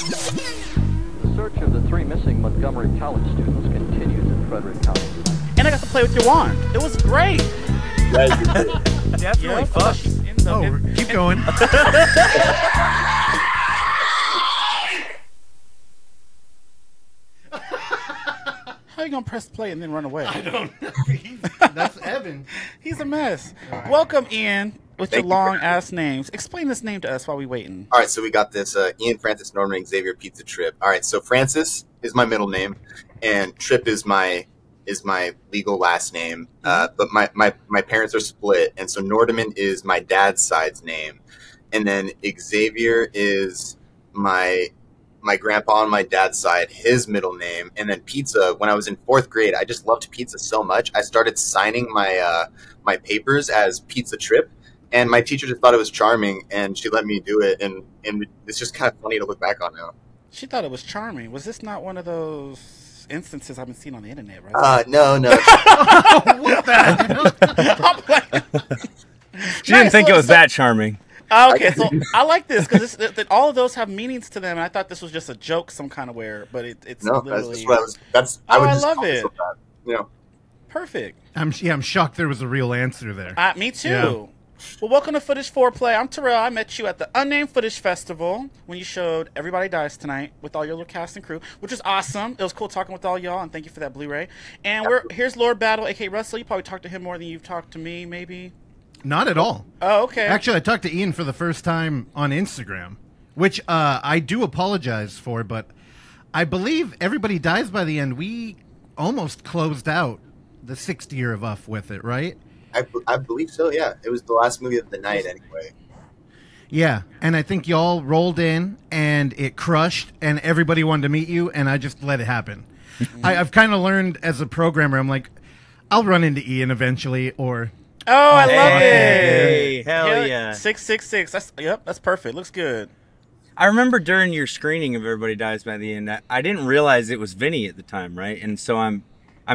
The search of the 3 missing Montgomery College students continues in Frederick County. And I got to play with your wand. It was great. Yeah, you did. Definitely fun. Keep going. How you gonna press play and then run away? I don't know. That's Evan. He's a mess. Right. Welcome, Ian, with Thank your you. long-ass names. Explain this name to us while we waiting. All right, so we got this Ian Francis Nordamand Xavier Pizza Tripp. All right, so Francis is my middle name, and Tripp is my legal last name. But my parents are split, and so Nordamand is my dad's side's name, and then Xavier is my grandpa on my dad's side, his middle name, and then Pizza. When I was in 4th grade, I just loved pizza so much, I started signing my my papers as Pizza Tripp, and my teacher just thought it was charming, and she let me do it, and it's just kind of funny to look back on now. She thought it was charming. Was this not one of those instances I've been seeing on the internet, right? No. What the hell? She didn't think it was that charming. Okay, so I like this because all of those have meanings to them, and I thought this was just a joke, some kind of where, but it's No, literally. that's just what I was. That's Oh, would I just love call it. myself that, you know. Perfect. I'm shocked there was a real answer there. Me too. Yeah. Well, welcome to Footage Foreplay. I'm Terrell. I met you at the Unnamed Footage Festival when you showed Everybody Dies Tonight with all your little cast and crew, which was awesome. It was cool talking with all y'all, and thank you for that Blu-ray. And here's Lord Battle, a.k.a. Russell. You probably talked to him more than you've talked to me, maybe. Not at all. Oh, okay. Actually, I talked to Ian for the first time on Instagram, which I do apologize for, but I believe Everybody Dies by the end. We almost closed out the 6th year of UF with it, right? I believe so. Yeah, it was the last movie of the night anyway. Yeah, and I think y'all rolled in, and it crushed, and everybody wanted to meet you, and I just let it happen. I've kind of learned as a programmer, I'm like, I'll run into Ian eventually, or... Oh, I love Hey, it. hell yeah. 666. That's perfect. Looks good. I remember during your screening of Everybody Dies by the End, I didn't realize it was Vinny at the time, right? And so I'm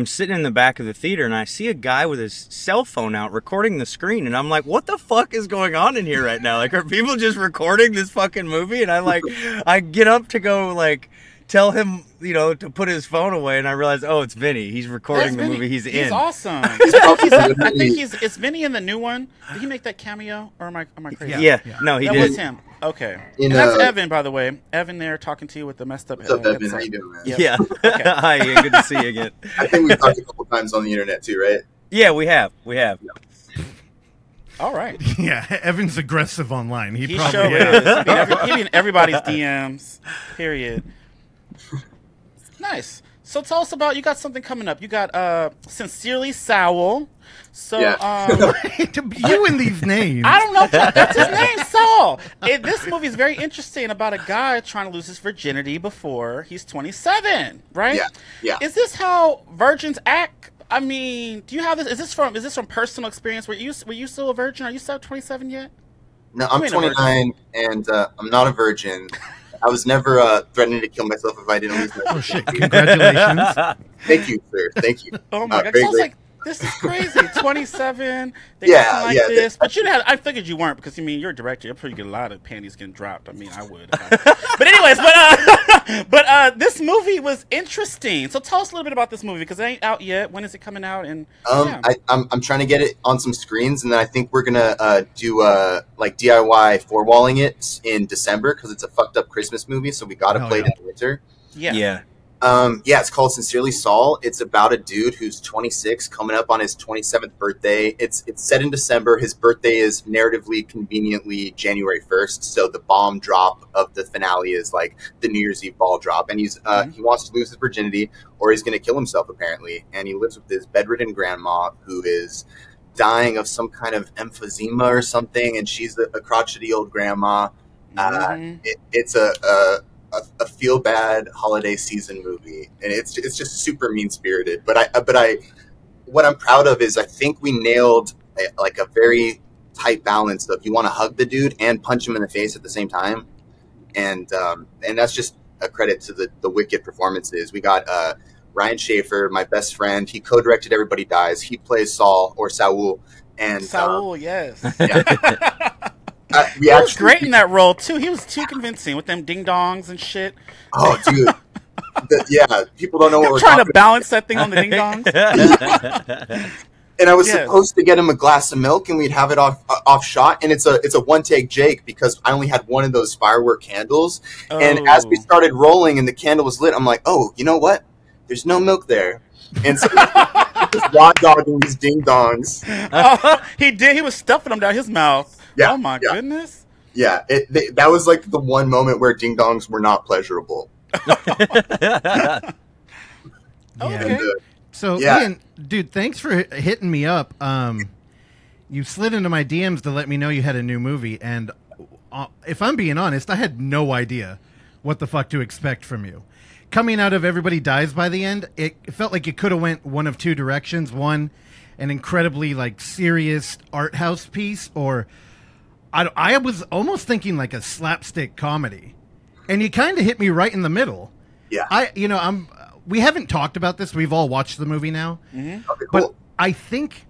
sitting in the back of the theater, and I see a guy with his cell phone out recording the screen, and I'm like, what the fuck is going on in here right now? Like, are people just recording this fucking movie? And I get up to go, like, tell him, you know, to put his phone away, and I realize, oh, it's Vinny. He's recording the movie he's in. He's awesome. I think it's Vinny in the new one. Did he make that cameo, or am I crazy? Yeah. No, he that did. was him. Okay. In, And that's Evan, by the way. Evan there talking to you with the messed up What's up, Evan? headset. How you doing, man? Yep. Yeah. Okay. Hi, Ian. Good to see you again. I think we've talked a couple times on the internet too, right? Yeah, we have. All right. Yeah, Evan's aggressive online. He He probably sure is. He be in everybody's DMs. Period. Nice. So tell us about, you got something coming up. You got Sincerely Saul. So you and these names. I don't know. That's his name, Saul. This movie is very interesting about a guy trying to lose his virginity before he's 27, right? Yeah. Is this how virgins act? I mean, do you have this? Is this from personal experience? Were you still a virgin? Are you still 27 yet? No, I'm 29, and I'm not a virgin. I was never threatening to kill myself if I didn't lose my Oh shit! Congratulations. Thank you, sir. Thank you. Oh my god! Very So I was great. like, this is crazy. 27. They got like this, but I figured you weren't because you're a director. You'll probably get a lot of panties getting dropped. I mean, I would. But anyways, but this movie was interesting. So tell us a little bit about this movie because it ain't out yet. When is it coming out? And I'm trying to get it on some screens, and then I think we're gonna do like DIY four-walling it in December because it's a fucked up Christmas movie. So we gotta play it in the winter. Yeah. It's called Sincerely Saul. It's about a dude who's 26, coming up on his 27th birthday. It's set in December. His birthday is narratively conveniently January 1st, so the bomb drop of the finale is like the New Year's Eve ball drop. And he's he wants to lose his virginity, or he's going to kill himself apparently. And he lives with his bedridden grandma who is dying of some kind of emphysema or something, and she's a crotchety old grandma. It's a feel bad holiday season movie, and it's just super mean spirited. But what I'm proud of is I think we nailed a very tight balance of you want to hug the dude and punch him in the face at the same time, and that's just a credit to the wicked performances. We got Ryan Schaefer, my best friend. He co-directed Everybody Dies. He plays Saul or Saul, and Saul, yes. Yeah. He was great in that role too. He was too convincing with them ding dongs and shit. Oh, dude. Yeah, people don't know what we're trying talking to balance that thing on the ding dongs. And I was supposed to get him a glass of milk, and we'd have it off shot. And it's a one take Jake because I only had one of those firework candles. Oh. And as we started rolling and the candle was lit, I'm like, oh, you know what? There's no milk there. And so just raw dogging these ding dongs. Oh, he did. He was stuffing them down his mouth. Yeah, oh my goodness. Yeah, that was like the one moment where ding dongs were not pleasurable. Okay. So, Ian, dude, thanks for hitting me up. You slid into my DMs to let me know you had a new movie, and if I'm being honest, I had no idea what the fuck to expect from you. Coming out of Everybody Dies by the End, it felt like it could have went one of two directions. One, an incredibly like serious art house piece, or I was almost thinking like a slapstick comedy, and you kind of hit me right in the middle. Yeah, we haven't talked about this. We've all watched the movie now, Okay, cool. but I think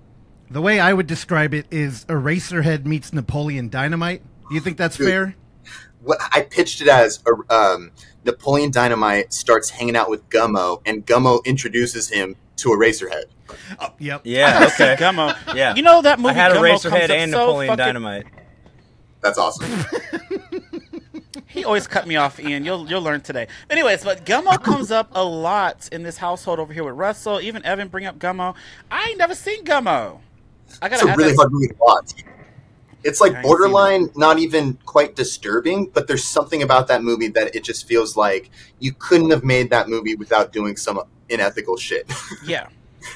the way I would describe it is Eraserhead meets Napoleon Dynamite. Do you think that's fair? What I pitched it as Napoleon Dynamite starts hanging out with Gummo, and Gummo introduces him to Eraserhead. Oh, yep. Yeah. Okay. Gummo. Yeah. You know that movie. I had Gummo Eraserhead and Napoleon Dynamite. That's awesome. He always cut me off, Ian. You'll learn today. Anyways, but Gummo comes up a lot in this household over here with Russell. Even Evan bring up Gummo. I ain't never seen Gummo. It's a really hard movie to watch. It's like borderline, not even quite disturbing, but there's something about that movie that it just feels like you couldn't have made that movie without doing some unethical shit. Yeah.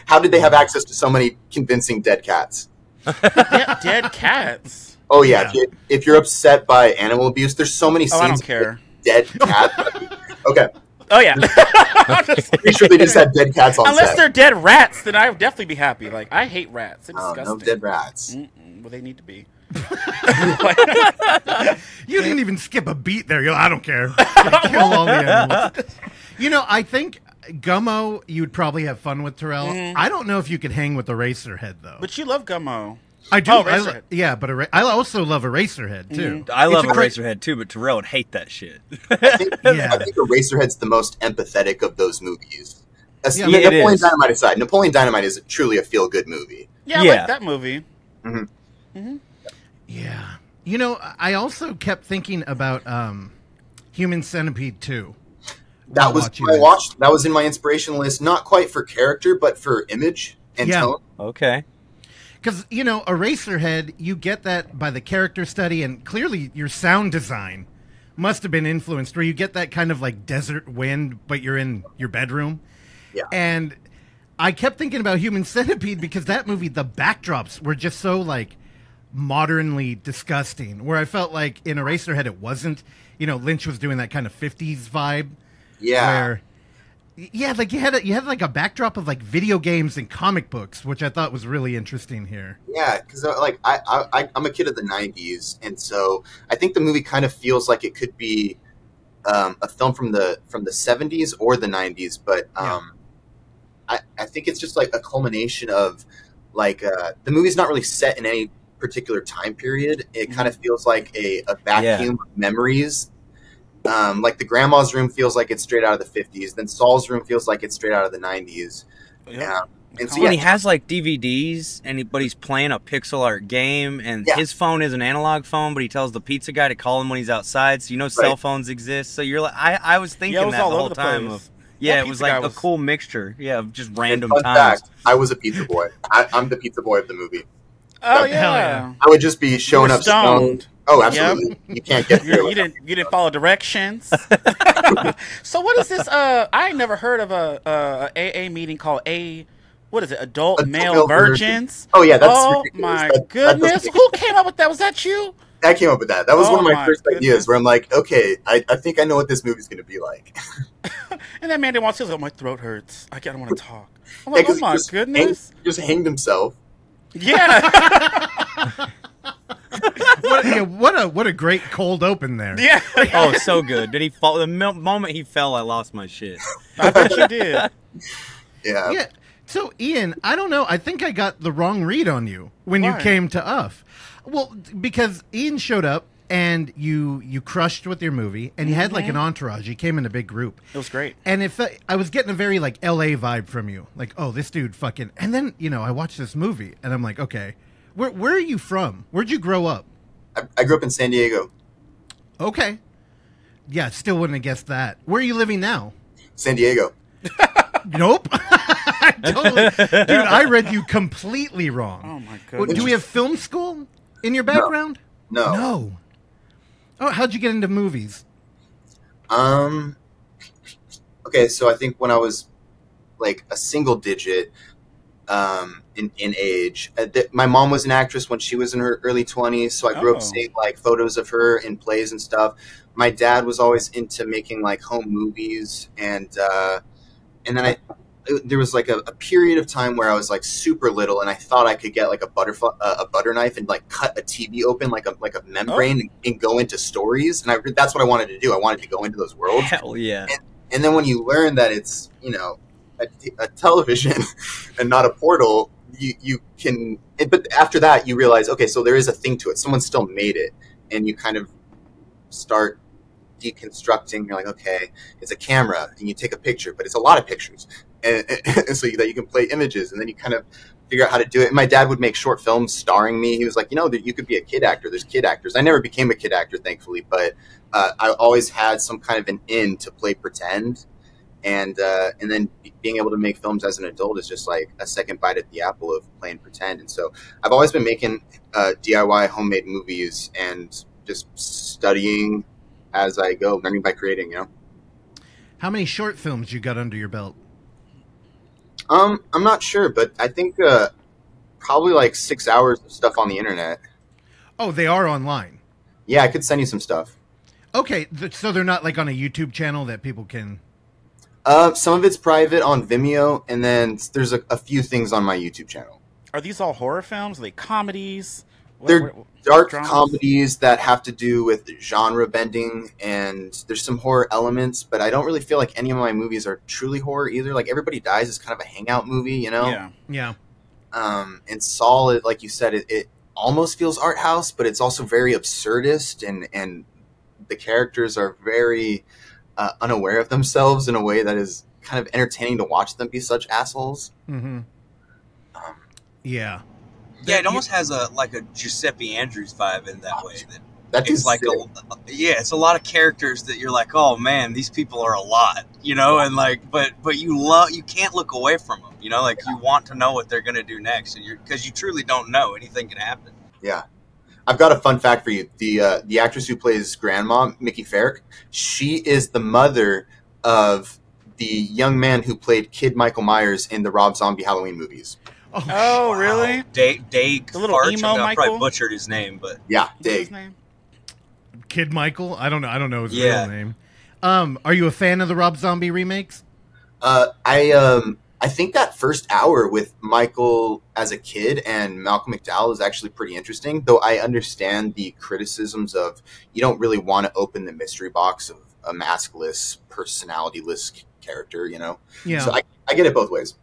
How did they have access to so many convincing dead cats? Yeah, dead cats. Oh, yeah. If you're upset by animal abuse, there's so many scenes I don't care. With dead cats. Okay. Oh, yeah. I'm pretty sure they just had dead cats on Unless set. they're dead rats, then I would definitely be happy. Like, I hate rats. They're disgusting. No dead rats. Well, they need to be. You didn't even skip a beat there. I don't care. Kill all the animals. I think Gummo you'd probably have fun with, Terrell. I don't know if you could hang with Eraserhead, though. But you love Gummo. I do. Oh, Eraserhead. But I also love Eraserhead, too. I love Eraserhead, too, but Terrell would hate that shit. I think Eraserhead's the most empathetic of those movies. Napoleon Dynamite aside, Napoleon Dynamite is truly a feel-good movie. Yeah, I like that movie. Yeah. I also kept thinking about Human Centipede 2. That was I watched. That was in my inspiration list, not quite for character, but for image and tone. Okay. Because, Eraserhead, you get that by the character study, and clearly your sound design must have been influenced, where you get that kind of like desert wind, but you're in your bedroom. Yeah. And I kept thinking about Human Centipede because that movie, the backdrops were just so like modernly disgusting, where I felt like in Eraserhead it wasn't. Lynch was doing that kind of 50s vibe. Yeah. Like you had like a backdrop of like video games and comic books, which I thought was really interesting here. Yeah, because like I'm a kid of the '90s, and so I think the movie kind of feels like it could be a film from the '70s or the '90s, but I think it's just like a culmination of like the movie's not really set in any particular time period. It kind of feels like a vacuum of memories. Like the grandma's room feels like it's straight out of the 50s. Then Saul's room feels like it's straight out of the 90s. And so, he has like DVDs, but he's playing a pixel art game, and his phone is an analog phone, but he tells the pizza guy to call him when he's outside. So cell phones exist. So you're like, I was thinking that the whole time. It was like a cool mixture. Yeah, of just random fun times. Fact, I was a pizza boy. I'm the pizza boy of the movie. Oh, yeah. I would just be showing up stoned. Oh, absolutely. Yep. You can't get through. You didn't follow directions. So what is this? I ain't never heard of a AA meeting called Adult Male Virgins? Oh, yeah. That's oh, ridiculous. my goodness. Who came up with that? Was that you? I came up with that. That was one of my first ideas where I'm like, okay, I think I know what this movie's going to be like. And that man didn't want to say, my throat hurts. I don't want to talk. I'm like, oh, my goodness. He just hanged himself. Yeah. What a great cold open there. Yeah. Oh, so good. Did he fall? The moment he fell, I lost my shit. I bet you did. Yeah. Yeah. So, Ian, I don't know. I think I got the wrong read on you when you came to UF. Well, because Ian showed up and you crushed with your movie, and you had like an entourage. You came in a big group. It was great. And if I was getting a very like LA vibe from you, like, oh, this dude fucking. And then I watched this movie, and I'm like, okay, where are you from? Where'd you grow up? I grew up in San Diego. Okay. Yeah, still wouldn't have guessed that. Where are you living now? San Diego. Nope. Totally. Dude, I read you completely wrong. Oh my goodness. Do we have film school in your background? No. No. Oh, how'd you get into movies? Okay, so I think when I was like a single digit in age, my mom was an actress when she was in her early 20s, so I grew up seeing like photos of her in plays and stuff. My dad was always into making like home movies, and then there was like a period of time where I was like super little, and I thought I could get like a butter knife and like cut a TV open like a membrane and go into stories, and that's what I wanted to do. I wanted to go into those worlds. Hell yeah! And then when you learn that it's a television and not a portal, you can. But after that, you realize, okay, so there is a thing to it. Someone still made it, and you kind of start deconstructing. You're like, okay, it's a camera, and you take a picture, but it's a lot of pictures, and so that you can play images, and then you kind of figure out how to do it. And my dad would make short films starring me. He was like, that you could be a kid actor. There's kid actors. I never became a kid actor, thankfully, but I always had some kind of an in to play pretend, and then being able to make films as an adult is just like a second bite at the apple of playing pretend. And so I've always been making DIY homemade movies and just studying as I go, learning by creating, How many short films you got under your belt? I'm not sure, but I think probably like 6 hours of stuff on the internet. Oh, they are online. Yeah, I could send you some stuff. Okay, so they're not like on a YouTube channel that people can... Some of it's private on Vimeo, and then there's a few things on my YouTube channel. Are these all horror films? Are they comedies? They're dark dramas? comedies that have to do with genre bending, and there's some horror elements, but I don't really feel like any of my movies are truly horror either. Like, Everybody Dies is kind of a hangout movie, Yeah. And Saul, like you said, it almost feels art house, but it's also very absurdist, and the characters are very unaware of themselves in a way that is kind of entertaining to watch them be such assholes. Mm-hmm. Yeah. Yeah, it almost has a Giuseppe Andrews vibe in that way. It's like it's a lot of characters that you're like, oh man, these people are a lot, and like, but you can't look away from them, you want to know what they're gonna do next, and because you truly don't know, anything can happen. Yeah. I've got a fun fact for you. The actress who plays Grandma, Mickey Ferrick, she is the mother of the young man who played Kid Michael Myers in the Rob Zombie Halloween movies. Oh, really? Dag the little Farch, emo I Michael? probably butchered his name, but Yeah, What's his Dag. name? Kid Michael? I don't know his real name. Are you a fan of the Rob Zombie remakes? I think that first hour with Michael as a kid and Malcolm McDowell is actually pretty interesting, though I understand the criticisms of you don't really want to open the mystery box of a maskless, personality-less character, Yeah. So I get it both ways.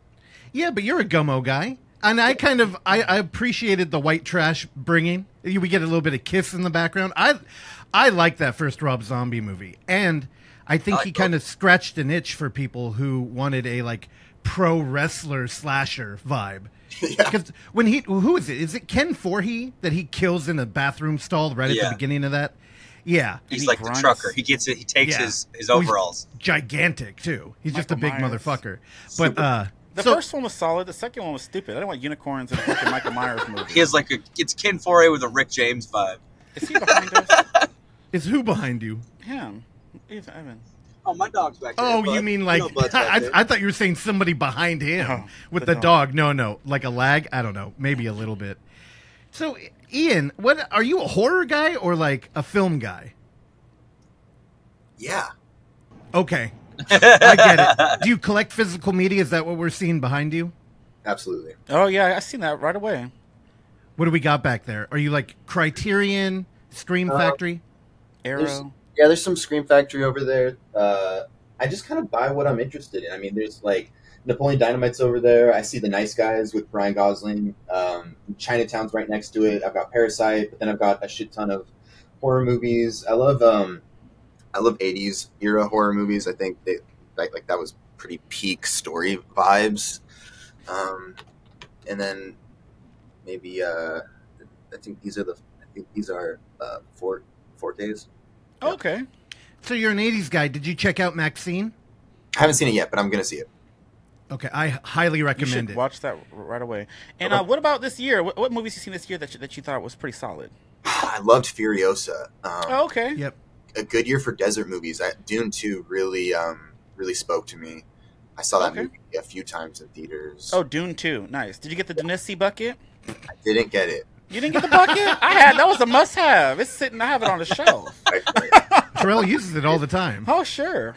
Yeah, but you're a gummo guy. And I appreciated the white trash bringing. We get a little bit of Kiss in the background. I like that first Rob Zombie movie. And I think he kind of scratched an itch for people who wanted a pro wrestler slasher vibe. Because when who is it? Is it Ken Forhey that he kills in a bathroom stall right at the beginning of that? Yeah. He's like the trucker. He gets it. He takes his overalls. He's gigantic too. He's just a big Myers. motherfucker. But The first one was solid. The second one was stupid. I don't want unicorns in a fucking Michael Myers movie. He has it's Ken Forey with a Rick James vibe. Is he behind us? Is who behind you? Him. He's Evan. Oh, my dog's back there. Oh, you mean like I thought you were saying somebody behind him with the dog. No, like a lag. I don't know, maybe a little bit. So, Ian, what are you, a horror guy or like a film guy? Yeah. Okay, I get it. Do you collect physical media? Is that what we're seeing behind you? Absolutely. Oh yeah, I seen that right away. What do we got back there? Are you like Criterion, Scream Factory? Arrow. There's some Scream Factory over there. I just kind of buy what I'm interested in. I mean, there's Napoleon Dynamite's over there. I see The Nice Guys with Ryan Gosling. Chinatown's right next to it. I've got Parasite, but then I've got a shit ton of horror movies. I love 80s era horror movies. I think they like that was pretty peak story vibes. And then maybe I think these are 4Ks. Okay. So you're an 80s guy. Did you check out Maxine? I haven't seen it yet, but I'm gonna see it. Okay, I highly You recommend should it. watch that right away. And what about this year? What movies you seen this year that you thought was pretty solid? I loved Furiosa. Oh, okay. Yep. A good year for desert movies. Dune 2 really spoke to me. I saw that movie a few times in theaters. Oh, Dune 2. Nice. Did you get the Denissi bucket? I didn't get it. You didn't get the bucket? That was a must-have. It's sitting. I have it on the shelf. Terrell uses it all the time. Oh, sure.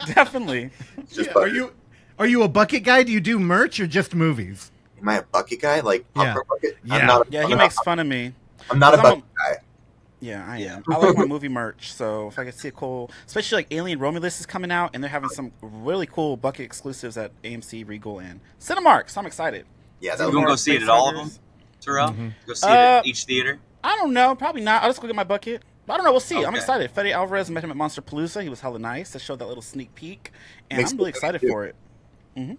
Definitely. Just Are you a bucket guy? Do you do merch or just movies? Am I a bucket guy? Like popcorn bucket? Yeah. I'm not He makes fun of me. I'm not a bucket guy. Yeah, I am. I like my movie merch, so if I could see a cool, especially like Alien Romulus is coming out, and they're having some really cool bucket exclusives at AMC, Regal, and Cinemark. So I'm excited. Yeah, You gonna go see it at all of them, Terrell? Go see it at each theater? I don't know, probably not. I'll just go get my bucket. I don't know. We'll see. I'm Okay. excited. Fede Alvarez met him at Monster Palooza. He was hella nice. They showed that little sneak peek, and I'm really excited for it. Mm-hmm.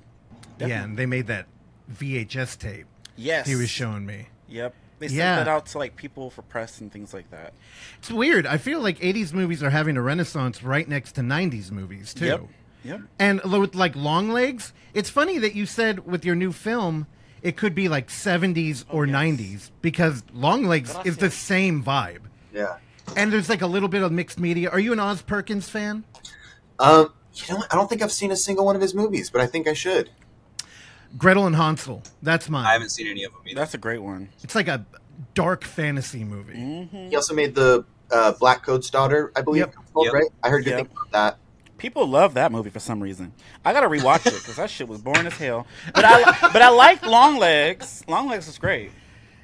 Yeah, and they made that VHS tape. Yes. He was showing me. Yep. They sent that out to like people for press and things like that. It's weird. I feel like 80s movies are having a renaissance right next to 90s movies, too. Yep. And with like long legs, it's funny that you said with your new film, it could be like 70s or 90s, because long legs is the same vibe. Yeah. And there's like a little bit of mixed media. Are you an Oz Perkins fan? You know what? I don't think I've seen a single one of his movies, but I think I should. Gretel and Hansel. That's mine. I haven't seen any of them either. That's a great one. It's like a dark fantasy movie. Mm-hmm. He also made the Black Coat's Daughter, I believe. Yep. It's called, Yep. right? I heard good Yep. things about that. People love that movie for some reason. I gotta rewatch it because that shit was boring as hell. But I like Long Legs. Long Legs is great.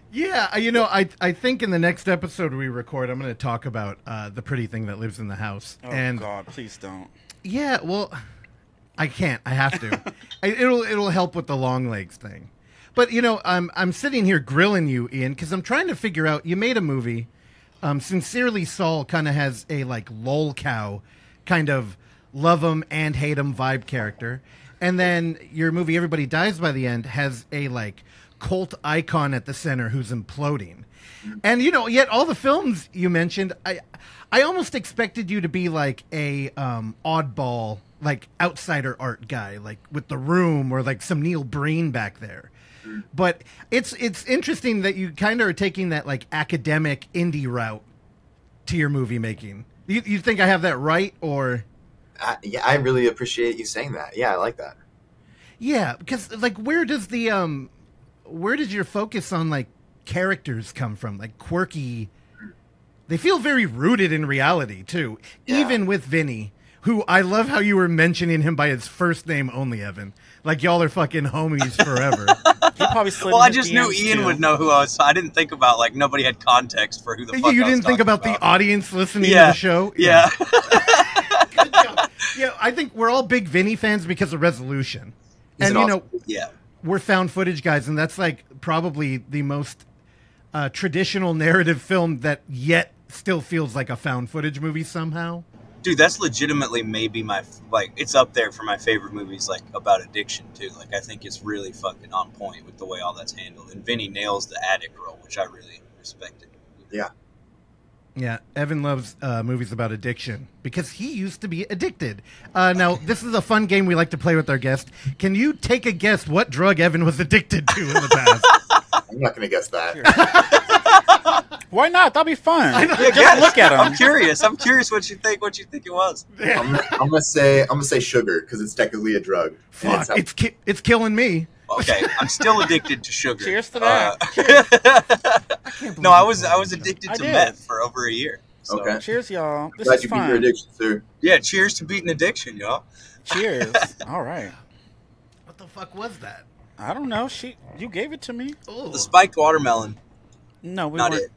Yeah, you know, I think in the next episode we record, I'm going to talk about the pretty thing that lives in the house. Oh and God, please don't. yeah, well, I can't. I have to. It'll help with the long legs thing. But you know, I'm sitting here grilling you, Ian, because I'm trying to figure out. You made a movie. Sincerely Saul kind of has a like lol cow, kind of love him and hate him vibe character, and then your movie Everybody Dies by the End has a like cult icon at the center who's imploding. And you know, yet all the films you mentioned, I almost expected you to be like a oddball, like outsider art guy, like with The Room or like some Neil Breen back there. But it's interesting that you kind of are taking that like academic indie route to your movie making. You think I have that right, or? Yeah, I really appreciate you saying that. Yeah, I like that. Yeah, because like where does your focus on like characters come from? Like quirky. They feel very rooted in reality too. Yeah. Even with Vinny, who I love how you were mentioning him by his first name only, Evan. Like y'all are fucking homies forever. He probably slid Well, in I his just knew DMs Ian too. would know who I was. So I didn't think about like nobody had context for who the fuck You I was didn't think talking about the audience listening to the show? Yeah. Good job. Yeah, I think we're all big Vinny fans because of Resolution. He's And an you know, awesome- Yeah. we're found footage guys, and that's like probably the most traditional narrative film that yet still feels like a found footage movie somehow. Dude, that's legitimately maybe my like. It's up there for my favorite movies, like about addiction too. Like I think it's really fucking on point with the way all that's handled. And Vinny nails the addict role, which I really respected. Yeah. Yeah, Evan loves movies about addiction because he used to be addicted. Now, this is a fun game we like to play with our guests. Can you take a guess what drug Evan was addicted to in the past? I'm not going to guess that. Why not? That'll be fun. Yeah, Just look at him. I'm curious what you think it was. I'm gonna say sugar because it's technically a drug. And Fuck, it's killing me. Okay, I'm still addicted to sugar. Cheers to that. No, I was addicted to did. meth for over a year. So. Okay. Cheers, y'all. This Glad is you beat your fun. addiction, sir. Yeah, cheers to beating addiction, y'all. Cheers. All right. What the fuck was that? I don't know. You gave it to me. Oh. The spiked watermelon. No, we Not weren't. it.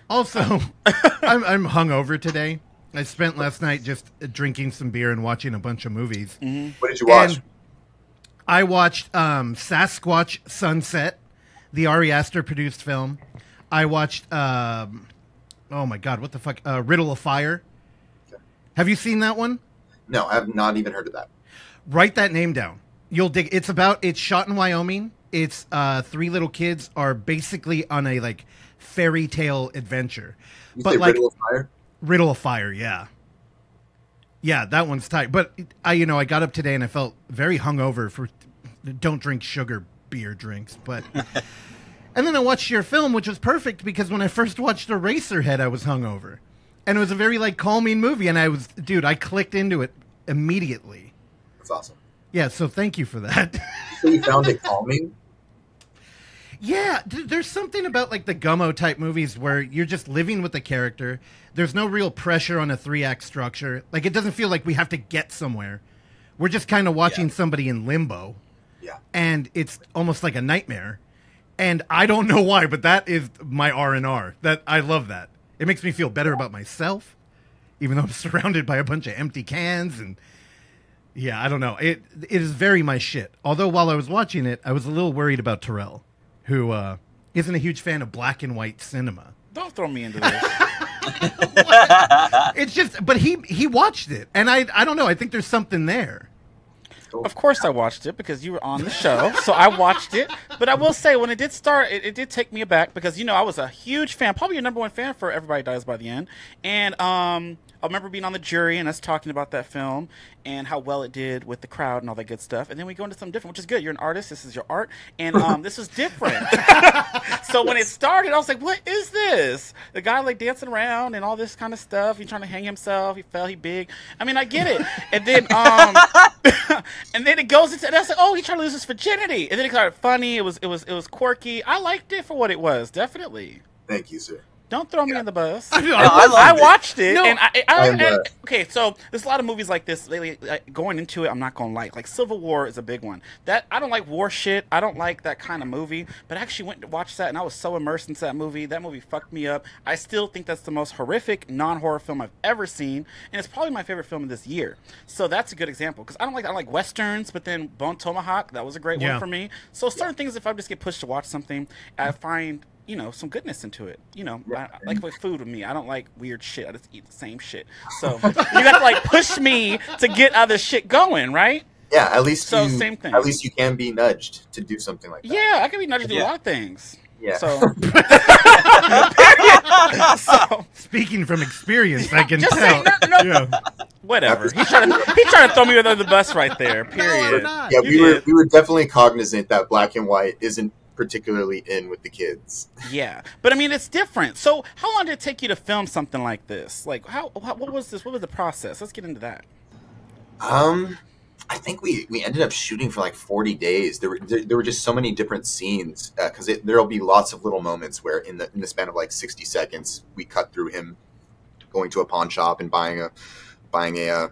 Also, I'm hungover today. I spent last night just drinking some beer and watching a bunch of movies. What did you watch? And I watched Sasquatch Sunset, the Ari Aster produced film. I watched, oh my God, what the fuck? Riddle of Fire. Okay. Have you seen that one? No, I have not even heard of that. Write that name down. You'll dig. It's shot in Wyoming. It's 3 little kids are basically on a like fairy tale adventure. You but say like Riddle of Fire? Riddle of Fire, yeah. Yeah, that one's tight. But I got up today and I felt very hungover for don't drink sugar beer drinks. But and then I watched your film, which was perfect because when I first watched Eraserhead, I was hungover, and it was a very like calming movie, and I clicked into it immediately. That's awesome. Yeah, so thank you for that. So you found it calming? Yeah, there's something about like the Gummo type movies where you're just living with the character. There's no real pressure on a 3-act structure. Like it doesn't feel like we have to get somewhere. We're just kind of watching somebody in limbo. Yeah. And it's almost like a nightmare. And I don't know why, but that is my R&R. That I love that. It makes me feel better about myself, even though I'm surrounded by a bunch of empty cans and yeah, I don't know. It is very my shit. Although while I was watching it, I was a little worried about Terrell, who isn't a huge fan of black and white cinema. Don't throw me into this. It's just, but he watched it, and I don't know. I think there's something there. Of course I watched it because you were on the show, so I watched it. But I will say, when it did start, it did take me aback because, I was a huge fan, probably your number one fan for Everybody Dies by the End. And I remember being on the jury and us talking about that film and how well it did with the crowd and all that good stuff. And then we go into something different, which is good. You're an artist. This is your art. And this is different. So when it started, I was like, what is this? The guy like dancing around and all this kind of stuff. He's trying to hang himself. He fell. He big. I mean, I get it. And then and then it goes into, and I was like, oh, he tried to lose his virginity. And then it got funny. It was quirky. I liked it for what it was. Definitely. Thank you, sir. Don't throw me in the bus. I watched it, No, and okay. So there's a lot of movies like this lately. Like, going into it, I'm not gonna like Civil War is a big one. That I don't like war shit. I don't like that kind of movie. But I actually went to watch that, and I was so immersed into that movie. That movie fucked me up. I still think that's the most horrific non-horror film I've ever seen, and it's probably my favorite film of this year. So that's a good example because I like westerns, but then Bone Tomahawk, that was a great one for me. So certain things, if I just get pushed to watch something, I find some goodness into it. I like with food with me. I don't like weird shit. I just eat the same shit. So you got to like push me to get other shit going, right? Yeah, at least same thing. At least you can be nudged to do something like that. Yeah, I can be nudged to do a lot of things. Yeah. So, Speaking from experience, I can just tell. say, no. Whatever. He's trying to throw me under the bus right there. Period. No, I'm not. Yeah, we were definitely cognizant that black and white isn't particularly in with the kids. Yeah, but I mean it's different. So how long did it take you to film something like this? Like what was this? What was the process? Let's get into that. I think we ended up shooting for like 40 days. There were just so many different scenes because there'll be lots of little moments where in the span of like 60 seconds we cut through him going to a pawn shop and buying a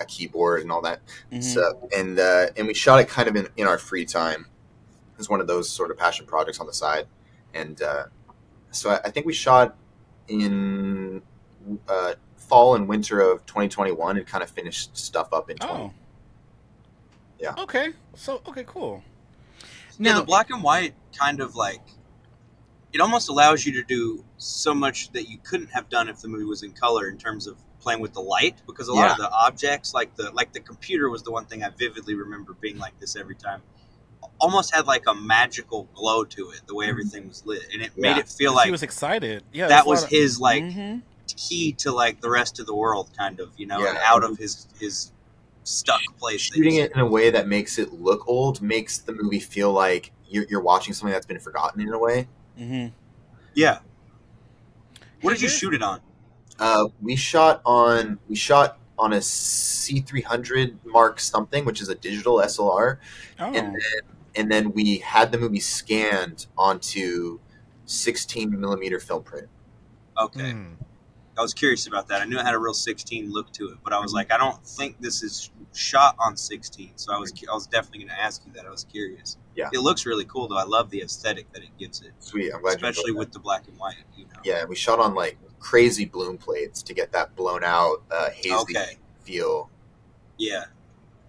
keyboard and all that stuff. And we shot it kind of in our free time. It was one of those sort of passion projects on the side. And so I think we shot in fall and winter of 2021 and kind of finished stuff up in 20. Yeah. Okay. Cool. Now, the black and white kind of like, it almost allows you to do so much that you couldn't have done if the movie was in color in terms of playing with the light, because a lot of the objects, like the computer was the one thing I vividly remember being like this every time. Almost had like a magical glow to it, the way everything was lit, and it made it feel like he was excited. Yeah, that was his like key to like the rest of the world, kind of, and out of his stuck place. Shooting it in a way that makes it look old makes the movie feel like you're watching something that's been forgotten in a way. Yeah. What did you shoot it on? We shot on a C300 Mark something, which is a digital SLR, and then we had the movie scanned onto 16 millimeter film print. Okay. I was curious about that. I knew it had a real 16 look to it, but I was like, I don't think this is shot on 16. So I was definitely going to ask you that. I was curious. Yeah. It looks really cool, though. I love the aesthetic that it gives it. Sweet. I'm glad especially with the black and white. Yeah, we shot on like crazy bloom plates to get that blown out hazy feel. Yeah.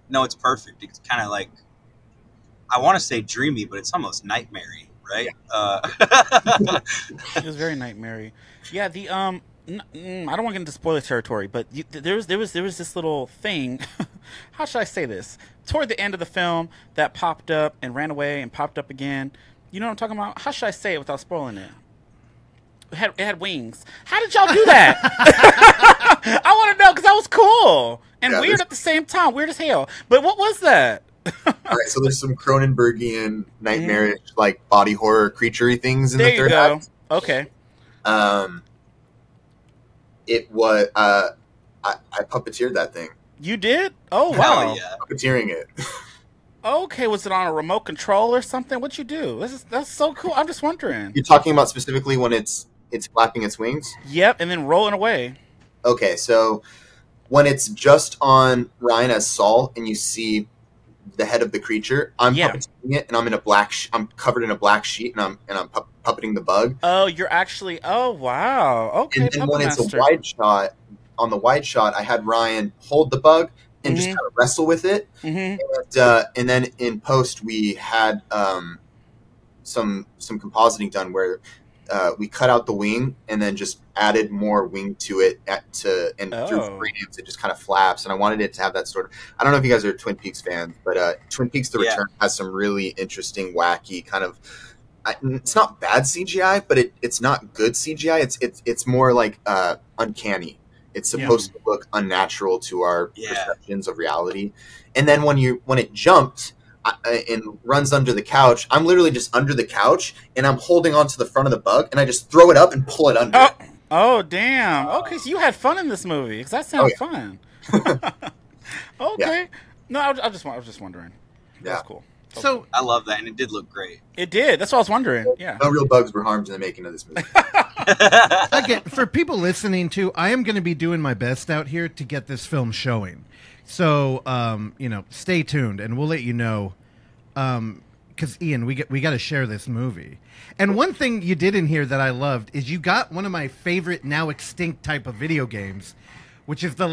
No, it's perfect. It's kind of like I want to say dreamy, but it's almost nightmare-y, right? It was very nightmare-y. Yeah, the I don't want to get into spoiler territory, but there was this little thing. How should I say this? Toward the end of the film, that popped up and ran away and popped up again. You know what I'm talking about? How should I say it without spoiling it? It had wings. How did y'all do that? I want to know, because that was cool and weird at the same time. Weird as hell. But what was that? All right, so there's some Cronenbergian nightmarish like body horror creature-y things in the third act. Okay. It was I puppeteered that thing. You did? Oh wow. Yeah. Puppeteering it. Okay, was it on a remote control or something? What'd you do? That's so cool. I'm just wondering. You're talking about specifically when it's flapping its wings? Yep, and then rolling away. Okay, so when it's just on Ryan as Saul and you see the head of the creature, I'm puppeteering it, and I'm in a I'm covered in a black sheet, and I'm puppeting the bug. Oh, you're actually. Oh, wow. Okay. And then when it's a wide shot, on the wide shot, I had Ryan hold the bug and just kind of wrestle with it. And then in post, we had some compositing done where we cut out the wing and then just added more wing to it through frames it just kind of flaps, and I wanted it to have that sort of, I don't know if you guys are Twin Peaks fans, but Twin Peaks The Return has some really interesting, wacky kind of, it's not bad CGI, but it's not good CGI. It's more like uncanny. It's supposed to look unnatural to our perceptions of reality. And then when it jumped and runs under the couch, I'm literally just under the couch and I'm holding onto the front of the bug, and I just throw it up and pull it under. Oh, damn. Okay, so you had fun in this movie, because that sounds fun. Okay. Yeah. No, I was just wondering. Yeah. That's cool. So I love that, and it did look great. It did. That's what I was wondering. Yeah. No real bugs were harmed in the making of this movie. Again, for people listening to, I am going to be doing my best out here to get this film showing. So, stay tuned, and we'll let you know. Because Ian, we got to share this movie. And one thing you did in here that I loved is you got one of my favorite now extinct type of video games, which is the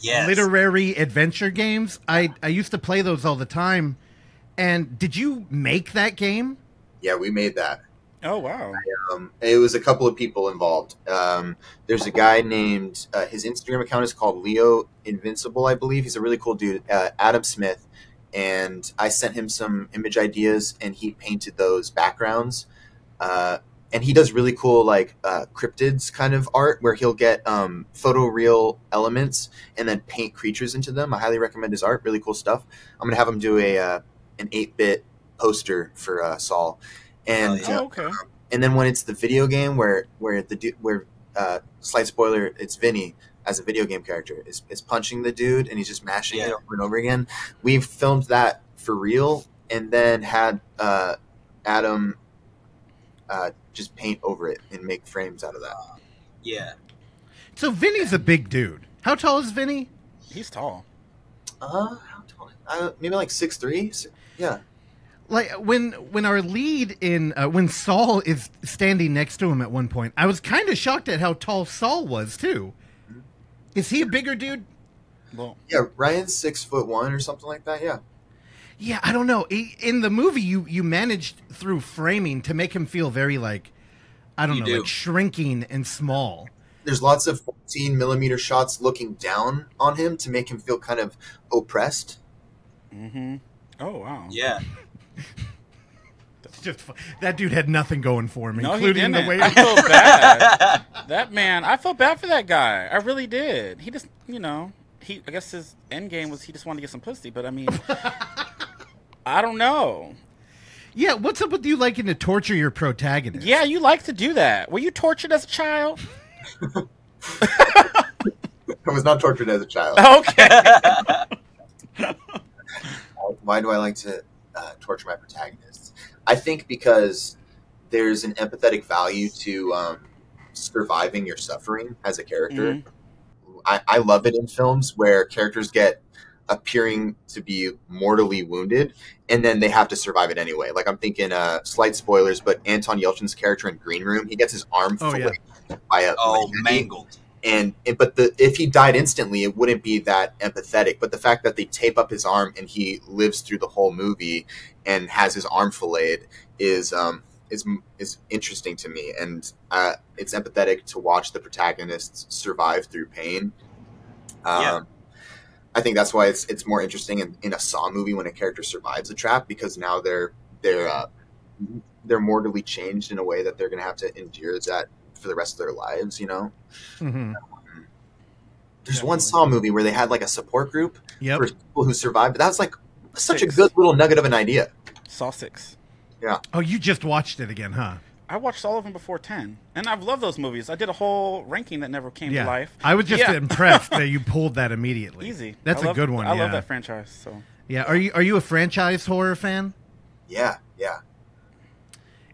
literary adventure games. I used to play those all the time. And did you make that game? Yeah, we made that. Oh, wow. It was a couple of people involved. There's a guy named, his Instagram account is called Leo Invincible, I believe. He's a really cool dude, Adam Smith. And I sent him some image ideas, and he painted those backgrounds. And he does really cool, cryptids kind of art, where he'll get photoreal elements and then paint creatures into them. I highly recommend his art. Really cool stuff. I'm going to have him do an 8-bit poster for Saul. And and then when it's the video game where slight spoiler, it's Vinny as a video game character is punching the dude and he's just mashing it over and over again. We've filmed that for real, and then had Adam just paint over it and make frames out of that. Yeah. So Vinny's a big dude. How tall is Vinny? He's tall. How tall? Maybe like 6'3". Yeah. Like when our lead in when Saul is standing next to him at one point, I was kind of shocked at how tall Saul was too. Is he a bigger dude? Well, yeah, Ryan's 6'1" or something like that. Yeah. Yeah, I don't know. In the movie, you managed through framing to make him feel very like shrinking and small. There's lots of 14mm shots looking down on him to make him feel kind of oppressed. Mm-hmm. Oh wow. Yeah. That's just that dude had nothing going for him, no, including the way I feel bad. That man, I felt bad for that guy. I really did. He just, I guess his end game was he just wanted to get some pussy. But I mean, I don't know. Yeah, what's up with you liking to torture your protagonist? Yeah, you like to do that. Were you tortured as a child? I was not tortured as a child. Okay. Why do I like to torture my protagonists? I think because there's an empathetic value to surviving your suffering as a character. Mm-hmm. I love it in films where characters get appearing to be mortally wounded, and then they have to survive it anyway. Like, I'm thinking, slight spoilers, but Anton Yelchin's character in Green Room, he gets his arm filleted by a mangled. But if he died instantly, it wouldn't be that empathetic. But the fact that they tape up his arm and he lives through the whole movie and has his arm filleted is interesting to me, and it's empathetic to watch the protagonists survive through pain. I think that's why it's more interesting in a Saw movie when a character survives a trap, because now they're mortally changed in a way that they're going to have to endure that for the rest of their lives, you know? Mm-hmm. There's one Saw movie where they had like a support group for people who survived. But that was like such a good little nugget of an idea. Saw 6. Yeah. Oh, you just watched it again, huh? I watched all of them before 10, and I've loved those movies. I did a whole ranking that never came to life. I was just impressed that you pulled that immediately. Easy. That's a good one. I love that franchise. So yeah, are you a franchise horror fan? Yeah.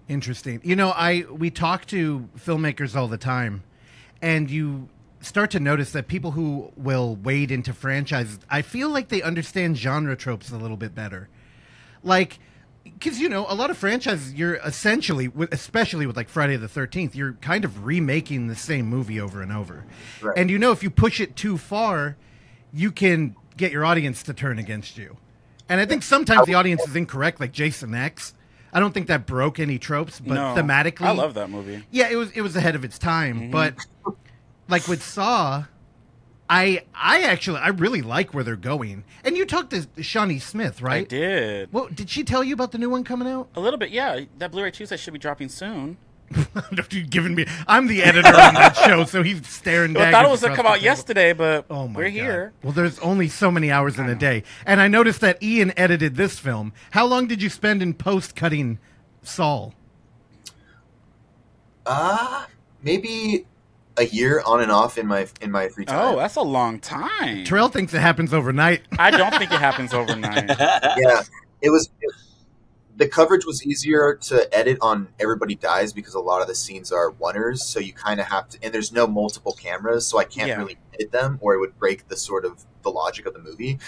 Interesting. You know, we talk to filmmakers all the time, and you start to notice that people who will wade into franchises, I feel like they understand genre tropes a little bit better. Like, because, you know, a lot of franchises, you're essentially, especially with like Friday the 13th, you're kind of remaking the same movie over and over. Right. And, you know, if you push it too far, you can get your audience to turn against you. And I think sometimes the audience is incorrect, like Jason X. I don't think that broke any tropes, but thematically, I love that movie. Yeah, it was ahead of its time. Mm-hmm. But like with Saw, I really like where they're going. And you talked to Shawnee Smith, right? I did. Well, did she tell you about the new one coming out? A little bit, yeah. That Blu-ray Tuesday should be dropping soon. I'm the editor on that show, so he's staring. I thought it was going to come out yesterday, but we're here. Well, there's only so many hours in a day, and I noticed that Ian edited this film. How long did you spend in post cutting Saul? Maybe a year on and off in my free time. Oh, that's a long time. Terrell thinks it happens overnight. I don't think it happens overnight. Yeah, the coverage was easier to edit on Everybody Dies because a lot of the scenes are oneers, so you kind of have to, and there's no multiple cameras, so I can't really edit them, or it would break the logic of the movie.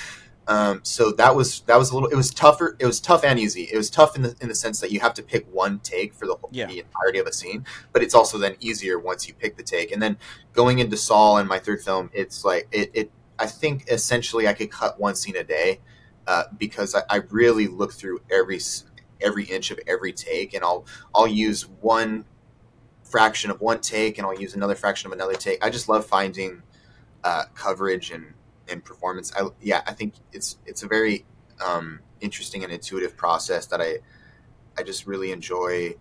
So that was a little. It was tougher. It was tough and easy. It was tough in the sense that you have to pick one take for the entirety of a scene, but it's also then easier once you pick the take. And then going into Saul and my third film, it's like it. I think essentially I could cut one scene a day because I really look through every inch of every take, and I'll use one fraction of one take, and I'll use another fraction of another take. I just love finding coverage and performance. I think it's a very interesting and intuitive process that I just really enjoy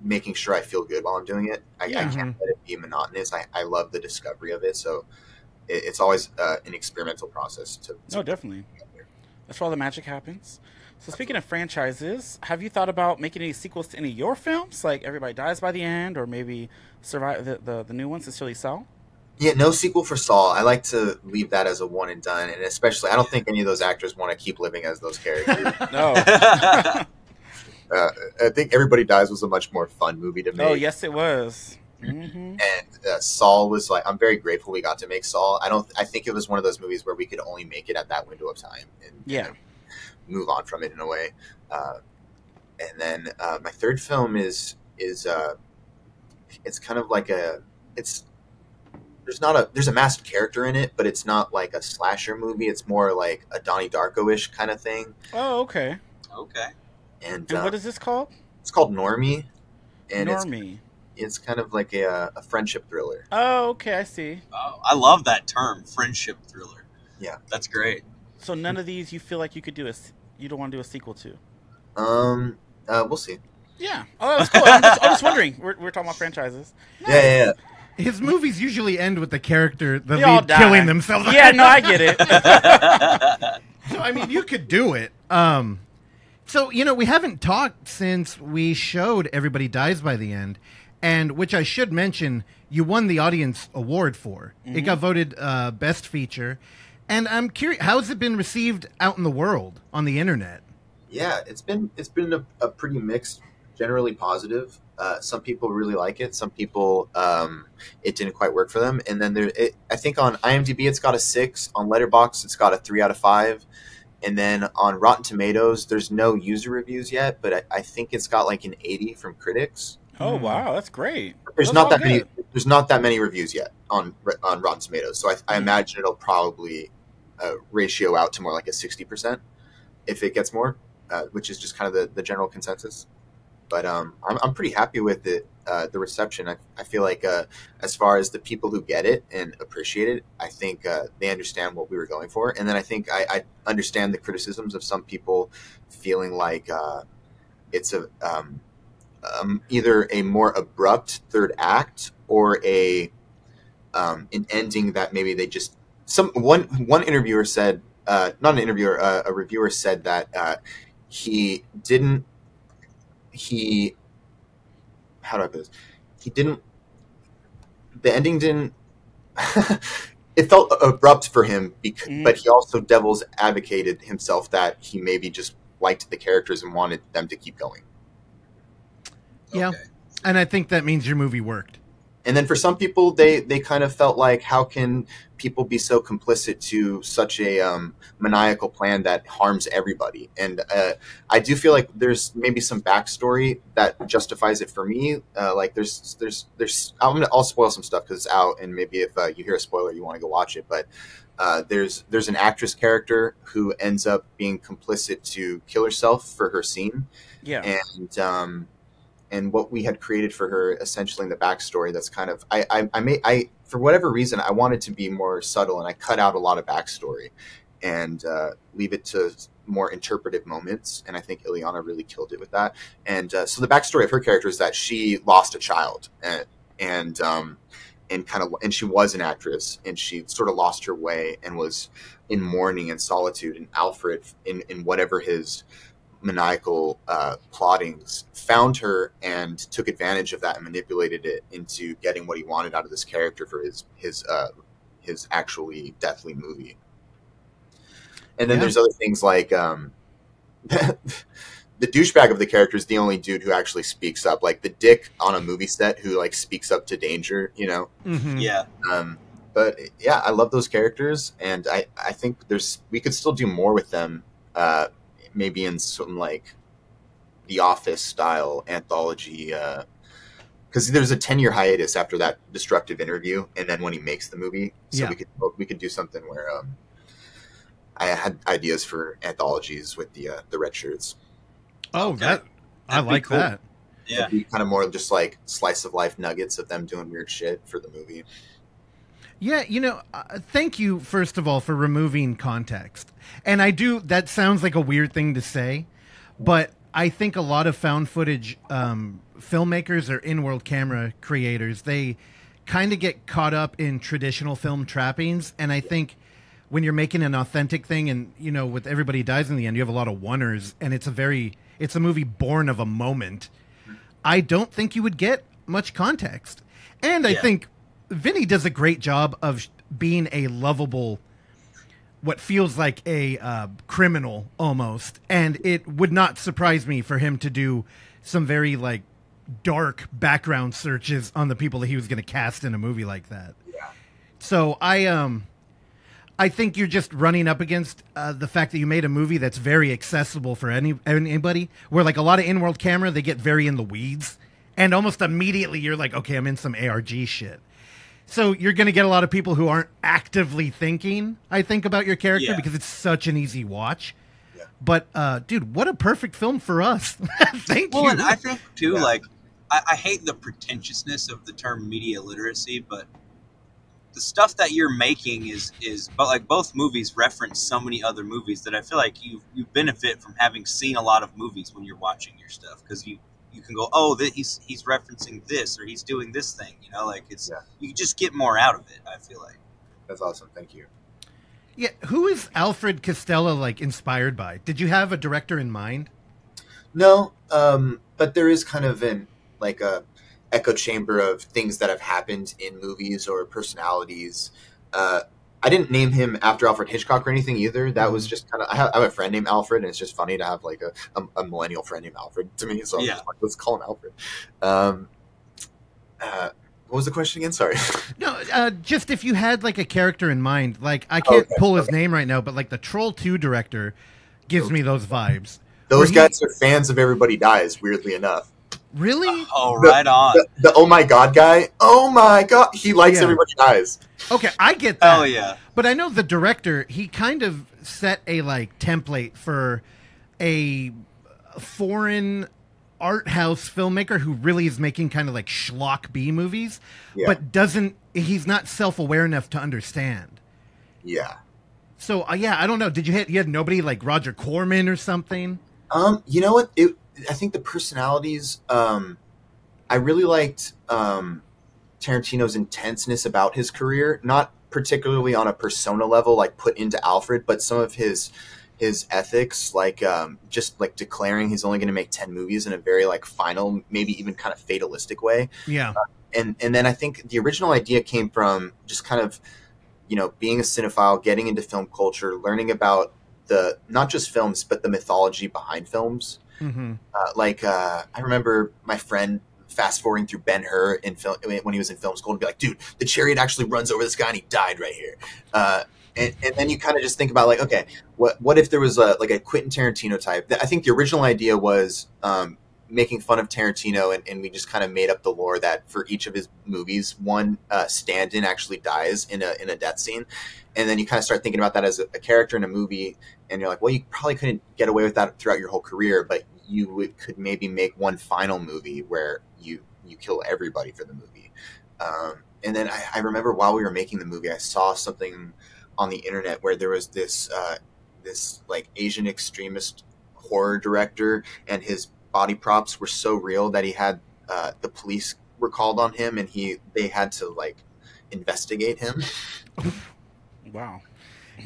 making sure I feel good while I'm doing it. I can't let it be monotonous. I love the discovery of it, so it's always an experimental process. Definitely. That's where all the magic happens. So speaking of franchises, have you thought about making any sequels to any of your films, like Everybody Dies by the End, or maybe survive the new one, Sincerely Saul? Yeah, no sequel for Saul. I like to leave that as a one and done, and especially I don't think any of those actors want to keep living as those characters. No. I think Everybody Dies was a much more fun movie to make. Oh, yes, it was. Mm-hmm. And Saul was like, I'm very grateful we got to make Saul. I think it was one of those movies where we could only make it at that window of time. And move on from it in a way. And then my third film is it's kind of like there's a masked character in it, but it's not like a slasher movie. It's more like a Donnie Darko-ish kind of thing. Oh, okay. And what is this called? It's called Normie. And Normie. It's kind of like a friendship thriller. Oh, okay, I see. Oh, I love that term, friendship thriller. Yeah. That's great. So none of these you feel like you could you don't want to do a sequel to? We'll see. Yeah. Oh, that's cool. I'm just wondering. We're talking about franchises. Nice. Yeah. His movies usually end with the character, the lead, killing themselves. Yeah, no, I get it. So, I mean, you could do it. So, you know, we haven't talked since we showed Everybody Dies by the End, and which I should mention, you won the audience award for. Mm-hmm. It got voted Best Feature. And I'm curious, how has it been received out in the world on the internet? Yeah, it's been a pretty mixed, generally positive. Some people really like it. Some people, it didn't quite work for them. And then I think on IMDb it's got a 6. On Letterboxd it's got a 3 out of 5. And then on Rotten Tomatoes there's no user reviews yet, but I think it's got like an 80 from critics. Oh wow, that's great. There's not that many. there's not that many reviews yet on Rotten Tomatoes, so I imagine it'll probably ratio out to more like a 60% if it gets more, which is just kind of the general consensus. But I'm pretty happy with it, the reception. I feel like as far as the people who get it and appreciate it, I think they understand what we were going for. And then I think I understand the criticisms of some people feeling like it's either a more abrupt third act or an ending that maybe they just one interviewer said, not an interviewer, a reviewer said that how do I put this? The ending didn't, it felt abrupt for him, but he also devil's advocated himself that he maybe just liked the characters and wanted them to keep going. Yeah. Okay. And I think that means your movie worked. And then for some people, they kind of felt like, how can people be so complicit to such a maniacal plan that harms everybody? And I do feel like there's maybe some backstory that justifies it for me. Like there's I'll spoil some stuff because it's out, and maybe if you hear a spoiler, you want to go watch it. But there's an actress character who ends up being complicit to kill herself for her scene. Yeah. And what we had created for her, essentially in the backstory, that's kind of I for whatever reason I wanted to be more subtle, and I cut out a lot of backstory and leave it to more interpretive moments. And I think Ileana really killed it with that. And so the backstory of her character is that she lost a child, and she was an actress, and she sort of lost her way and was in mourning and solitude. And Alfred, in whatever his maniacal plottings, found her and took advantage of that and manipulated it into getting what he wanted out of this character for his actually deathly movie. And then there's other things like the douchebag of the character is the only dude who actually speaks up, like the dick on a movie set who like speaks up to danger, you know? Mm-hmm. Yeah. But yeah, I love those characters, and I think we could still do more with them. Maybe in some like The Office style anthology, because there's a 10-year hiatus after that destructive interview, and then when he makes the movie, so we could do something where I had ideas for anthologies with the red shirts. Oh, Okay. I like cool. that. Yeah. It'd be kind of more just like slice of life nuggets of them doing weird shit for the movie. Yeah, thank you, first of all, for removing context. And that sounds like a weird thing to say, but I think a lot of found footage filmmakers or in-world camera creators, they kind of get caught up in traditional film trappings. And I think when you're making an authentic thing and, with Everybody Dies in the End, you have a lot of oneers, and it's a movie born of a moment. I don't think you would get much context. And I think Vinny does a great job of being a lovable, what feels like a criminal almost. And it would not surprise me for him to do some very like dark background searches on the people that he was going to cast in a movie like that. Yeah. So I think you're just running up against the fact that you made a movie that's very accessible for anybody, where like a lot of in-world camera, they get very in the weeds, and almost immediately you're like, okay, I'm in some ARG shit. So you're going to get a lot of people who aren't actively thinking, I think, about your character because it's such an easy watch. Yeah. But, dude, what a perfect film for us. Thank you. Well, and I think, too, like, I hate the pretentiousness of the term media literacy, but the stuff that you're making is but like both movies reference so many other movies that I feel like you benefit from having seen a lot of movies when you're watching your stuff, because you can go, oh, he's referencing this, or he's doing this thing, like you just get more out of it, I feel like. That's awesome. Thank you. Yeah. Who is Alfred Costello like inspired by? Did you have a director in mind? No. But there is kind of a echo chamber of things that have happened in movies or personalities. I didn't name him after Alfred Hitchcock or anything either. That was just kind of, I have a friend named Alfred, and it's just funny to have like a millennial friend named Alfred to me. So I'm just like, let's call him Alfred. What was the question again? Sorry. No, just if you had like a character in mind, like I can't pull his name right now, but like the Troll 2 director gives me those vibes. Those guys are fans of Everybody Dies, weirdly enough. Really? Oh, right on. The oh my god guy. Oh my god, he likes Yeah. Everybody Dies. Okay, I get that. Hell yeah. But I know the director, he kind of set a like template for a foreign art house filmmaker who really is making kind of like schlock B movies, but he's not self-aware enough to understand. Yeah. So yeah, I don't know. You had nobody like Roger Corman or something? You know what? I think the personalities. I really liked Tarantino's intenseness about his career, not particularly on a persona level, like put into Alfred, but some of his ethics, like just like declaring he's only going to make 10 movies in a very like final, maybe even kind of fatalistic way. Yeah. And then I think the original idea came from just kind of, being a cinephile, getting into film culture, learning about not just films, but the mythology behind films. Mm-hmm. I remember my friend fast forwarding through Ben-Hur when he was in film school and be like, dude, the chariot actually runs over this guy and he died right here. And then you kind of just think about like, okay, what if there was a Quentin Tarantino type? I think the original idea was making fun of Tarantino, and we just kind of made up the lore that for each of his movies, one stand-in actually dies in a death scene. And then you kind of start thinking about that as a character in a movie, and you're like, well, you probably couldn't get away with that throughout your whole career, but you could maybe make one final movie where you kill everybody for the movie. And then I remember while we were making the movie, I saw something on the internet where there was this like Asian extremist horror director, and his body props were so real that he had the police were called on him, and they had to like investigate him. Wow.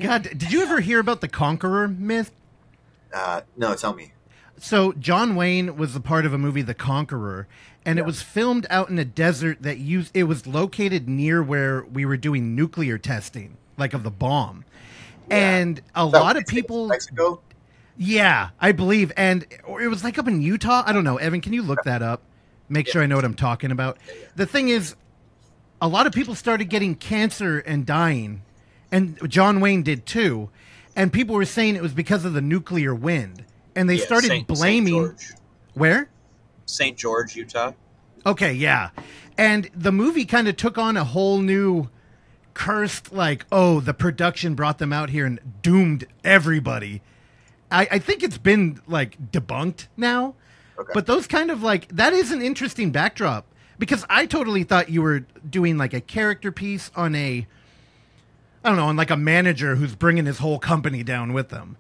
God, did you ever hear about the Conqueror myth? No, tell me. So John Wayne was a part of a movie, The Conqueror, and it was filmed out in a desert it was located near where we were doing nuclear testing, like of the bomb. Yeah. And a lot of people... Mexico? Yeah, I believe. And it was like up in Utah. I don't know. Evan, can you look that up? Make sure I know what I'm talking about. The thing is, a lot of people started getting cancer and dying, and John Wayne did too. And people were saying it was because of the nuclear wind. And they started blaming... St. George. Where? St. George, Utah. Okay, yeah. And the movie kind of took on a whole new cursed, like, oh, the production brought them out here and doomed everybody. I think it's been, like, debunked now. Okay. But those kind of, like, that is an interesting backdrop. Because I totally thought you were doing, like, a character piece on on like a manager who's bringing his whole company down with them.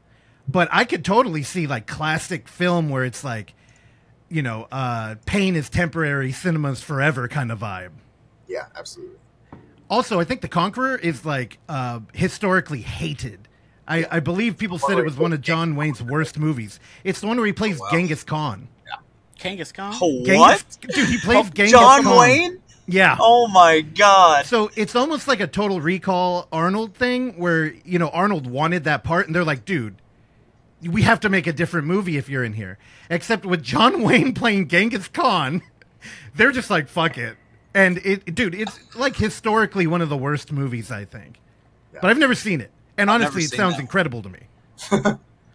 But I could totally see, like, classic film where it's like, pain is temporary, cinema's forever kind of vibe. Yeah, absolutely. Also, I think The Conqueror is, like, historically hated. I believe people said it was one of John Wayne's worst movies. It's the one where he plays Genghis Khan. Yeah. Genghis Khan? What? Dude, he plays Genghis Khan. John Wayne? Yeah. Oh, my God. So it's almost like a Total Recall Arnold thing where, Arnold wanted that part, and they're like, dude, we have to make a different movie if you're in here. Except with John Wayne playing Genghis Khan, they're just like, fuck it. And it's like historically one of the worst movies, I think. Yeah. But I've never seen it. And honestly, it sounds incredible to me.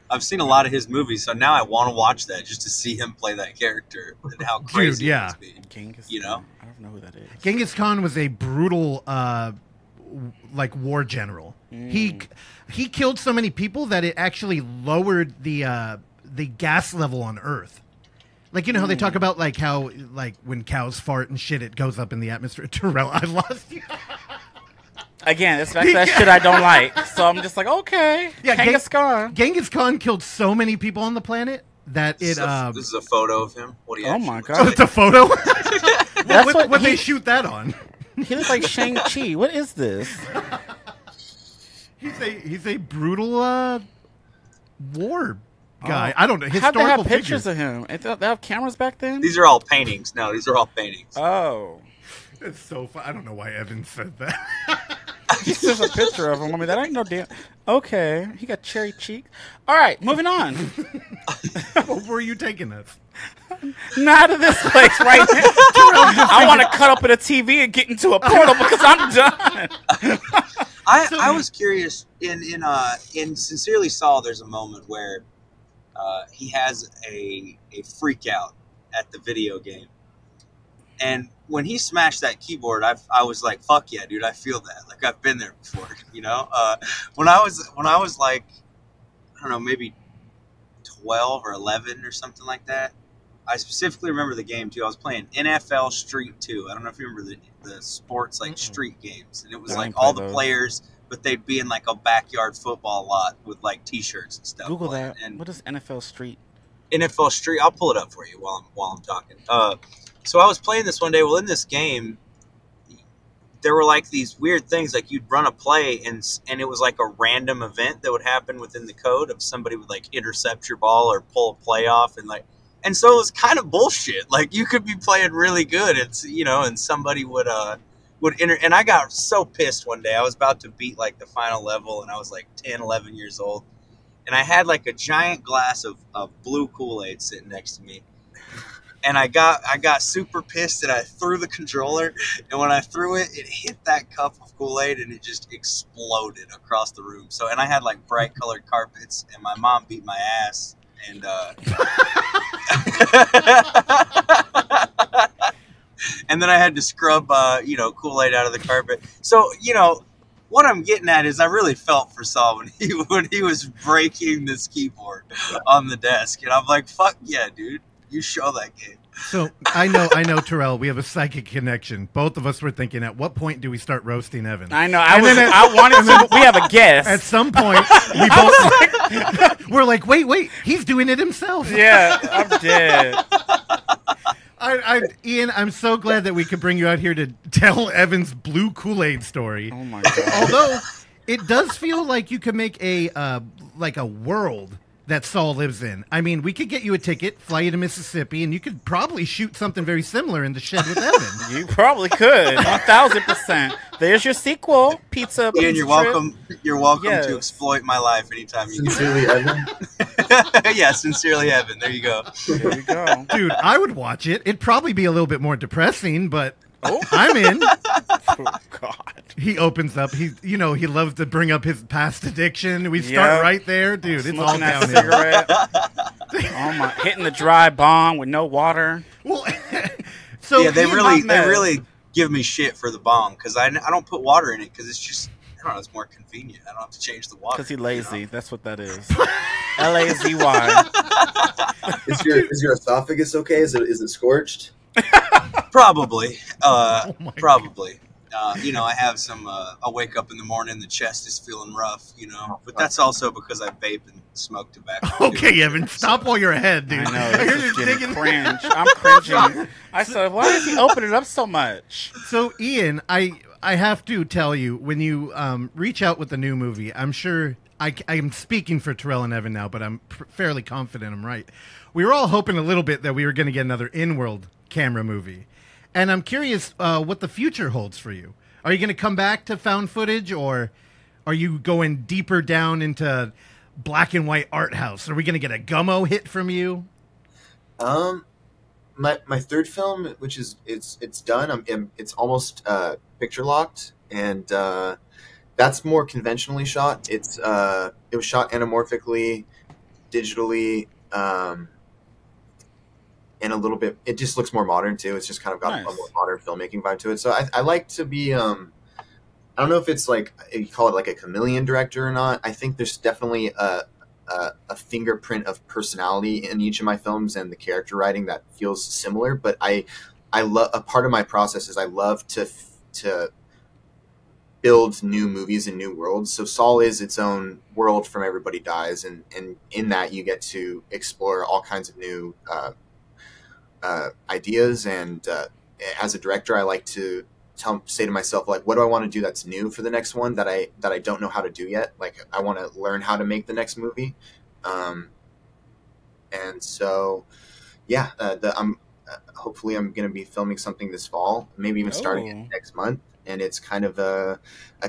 I've seen a lot of his movies, so now I want to watch that just to see him play that character and how crazy it must be. Genghis, I don't know who that is. Genghis Khan was a brutal, like, war general. He killed so many people that it actually lowered the gas level on Earth. Like, how they talk about, like, how, like, when cows fart and shit, it goes up in the atmosphere. Terrell, I lost you. Again, it's that shit I don't like. So I'm just like, okay. Yeah, Genghis Khan. Genghis Khan killed so many people on the planet that it... this is a photo of him? What do you Oh, my God. Oh, it's a photo? That's what they shoot that on. He looks like Shang-Chi. What is this? He's a brutal war guy. I don't know. How'd they have pictures of him? They have cameras back then? These are all paintings. No, these are all paintings. Oh. It's so fun. I don't know why Evan said that. It's just a picture of him. I mean, that ain't no damn... Okay. He got cherry cheek. All right, moving on. Where were you taking us? Not to this place right now. I want to cut up at a TV and get into a portal because I'm done. I was curious. In Sincerely Saul, there's a moment where he has a freak out at the video game. And when he smashed that keyboard, I was like, fuck yeah, dude, I feel that. Like, I've been there before, you know? When I was like, I don't know, maybe 12 or 11 or something like that, I specifically remember the game, too. I was playing NFL Street 2. I don't know if you remember the sports, like, street games. And it was, like, all the players, but they'd be in, like, a backyard football lot with, like, T-shirts and stuff. Google that. And what is NFL Street? NFL Street. I'll pull it up for you while I'm talking. So I was playing this one day. Well, in this game, there were like these weird things. Like you'd run a play, and it was like a random event that would happen within the code of somebody would like intercept your ball or pull a play off, and so it was kind of bullshit. Like you could be playing really good, and somebody would enter. And I got so pissed one day. I was about to beat like the final level, and I was like 10, 11 years old. And I had like a giant glass of blue Kool-Aid sitting next to me. And I got super pissed and I threw the controller. And when I threw it, it hit that cup of Kool-Aid and it just exploded across the room. So, and I had like bright colored carpets and my mom beat my ass. And, and then I had to scrub, Kool-Aid out of the carpet. So, what I'm getting at is I really felt for Saul when he was breaking this keyboard on the desk. And I'm like, fuck yeah, dude. You show that game. So I know, Terrell. We have a psychic connection. Both of us were thinking, at what point do we start roasting Evan? I know. I wanted to. We have a guess. At some point, we both we're like, wait, he's doing it himself. Yeah, I'm dead. Ian, I'm so glad that we could bring you out here to tell Evan's blue Kool-Aid story. Oh my god! Although it does feel like you could make a world that Saul lives in. I mean, we could get you a ticket, fly you to Mississippi, and you could probably shoot something very similar in the shed with Evan. You probably could, 1,000%. There's your sequel, Pizza. Ian, you're welcome. You're welcome Yes. to exploit my life anytime you Sincerely, Evan. Yeah, Sincerely Evan. There you go. There you go. Dude, I would watch it. It'd probably be a little bit more depressing, but I'm in. Oh god. He opens up. He loves to bring up his past addiction. We start right there, dude. It's all Smoking that downhill. cigarette. Oh my! Hitting the dry bong with no water. Well, so Yeah, they Ian, really give me shit for the bong because I don't put water in it because it's just, I don't know, it's more convenient. I don't have to change the water. Because he's lazy. That's what that is. Lazy. Is your esophagus okay? Is it scorched? Probably. Oh my Probably. I have some, I'll wake up in the morning, the chest is feeling rough, but that's also because I vape and smoke tobacco. Okay, Evan, stop while you're ahead, dude. I know. You're This is just getting digging- cringe. I'm cringing. I said, why does he open it up so much? So, Ian, I have to tell you, when you reach out with the new movie, I'm sure I am speaking for Terrell and Evan now, but I'm fairly confident I'm right. We were all hoping a little bit that we were going to get another in-world camera movie. And I'm curious what the future holds for you. Are you going to come back to found footage, or are you going deeper down into black and white art house? Are we going to get a Gummo hit from you? My third film, which is it's done. It's almost picture locked, and that's more conventionally shot. It was shot anamorphically, digitally. And a little bit, it just looks more modern too. It's just kind of got Nice. a more modern filmmaking vibe to it. So I like to be, I don't know if it's like, you call it like a chameleon director or not. I think there's definitely a fingerprint of personality in each of my films and the character writing that feels similar. But I love, a part of my process is I love to build new movies and new worlds. So Saul is its own world from Everybody Dies. And in that you get to explore all kinds of new, ideas, and as a director, I like to say to myself, like, what do I want to do that's new for the next one that I don't know how to do yet? Like, I want to learn how to make the next movie, and so yeah, hopefully I'm going to be filming something this fall, maybe even starting it next month, and it's kind of a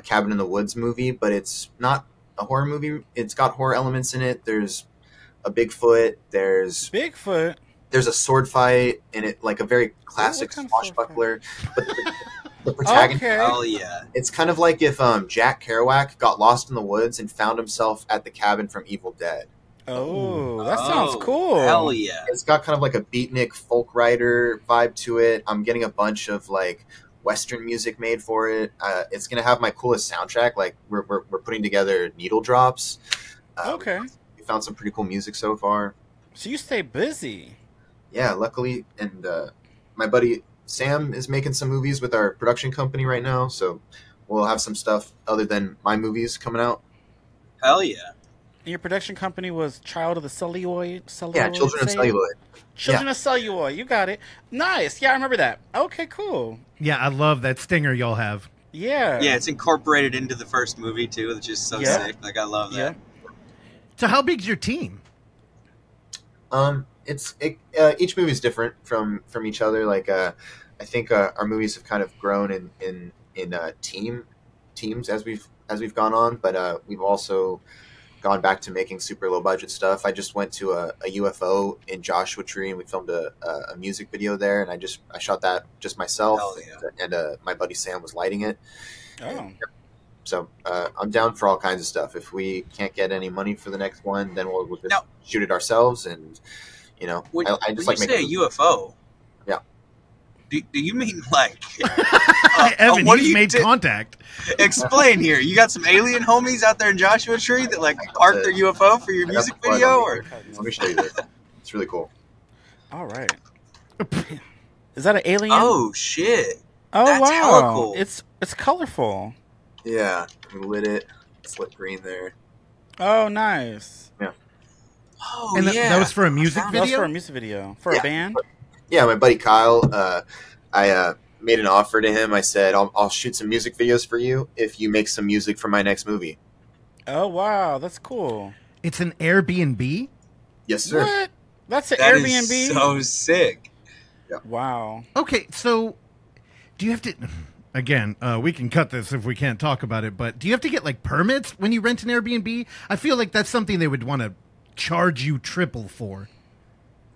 cabin in the woods movie, but it's not a horror movie. It's got horror elements in it. There's a Bigfoot. There's a sword fight in it, like a very classic swashbuckler. But the protagonist, Oh, yeah. it's kind of like if Jack Kerouac got lost in the woods and found himself at the cabin from Evil Dead. Oh, that sounds cool. Hell yeah. It's got kind of like a beatnik folk writer vibe to it. I'm getting a bunch of like Western music made for it. It's gonna have my coolest soundtrack. Like we're putting together needle drops. Okay. We found some pretty cool music so far. So you stay busy. Yeah, luckily, and my buddy Sam is making some movies with our production company right now, so we'll have some stuff other than my movies coming out. Hell yeah. And your production company was Child of the Celluloid? Yeah, Children of Celluloid. Children of Celluloid. You got it. Nice. Yeah, I remember that. Okay, cool. Yeah, I love that stinger y'all have. Yeah. Yeah, it's incorporated into the first movie too, which is so sick. Like I love that. So how big's your team? Each movie is different from each other. Like I think our movies have kind of grown in teams as we've gone on, but we've also gone back to making super low budget stuff. I just went to a UFO in Joshua Tree and we filmed a music video there, and I shot that just myself, and my buddy Sam was lighting it. So I'm down for all kinds of stuff. If we can't get any money for the next one, then we'll just shoot it ourselves. And I just like making a UFO. Yeah. Do you mean like Evan? You made contact. Explain here. You got some alien homies out there in Joshua Tree that like parked their UFO for your music video, or let me show you this. It's really cool. All right. Is that an alien? Oh shit! Oh That's wow! hella cool. It's colorful. Yeah, we lit it. It's lit green there. Oh, nice. Yeah. Oh, and yeah. that was for a music video? That was for a music video. For a band? Yeah, my buddy Kyle, I made an offer to him. I said, I'll shoot some music videos for you if you make some music for my next movie. Oh, wow. That's cool. It's an Airbnb? Yes, sir. What? That's an That Airbnb? is so sick. Yeah. Wow. Okay, so do you have to... Again, we can cut this if we can't talk about it, but do you have to get, like, permits when you rent an Airbnb? I feel like that's something they would want to charge you triple for.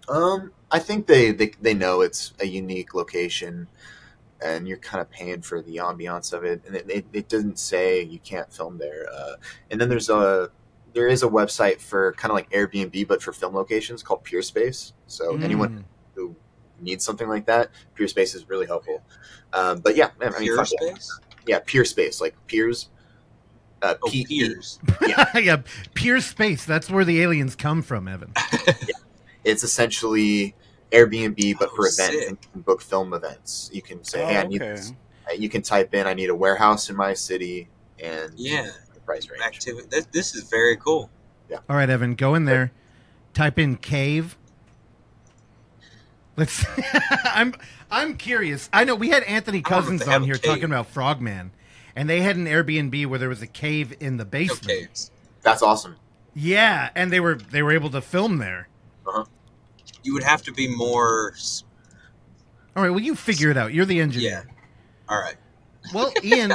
I think they know it's a unique location, and you're kind of paying for the ambiance of it, and it doesn't say you can't film there. And then there is a website for kind of like Airbnb, but for film locations called PeerSpace. So anyone who needs something like that, PeerSpace is really helpful. But yeah, I mean, PeerSpace? Yeah, PeerSpace, like peers. Peers. Yeah. Yeah, PeerSpace. That's where the aliens come from, Evan. Yeah. It's essentially Airbnb, but for events. Sick. And you can book film events. You can say, hey, I need this. You can type in, I need a warehouse in my city, and the price range. Activity. This is very cool. Yeah. All right, Evan, go in there. Type in cave. Let's. I'm curious. I know we had Anthony Cousins on here talking about Frogman, and they had an Airbnb where there was a cave in the basement. No caves. That's awesome. Yeah, and they were able to film there. Uh-huh. You would have to be more. All right, well, you figure it out. You're the engineer. Yeah. All right. Well, Ian,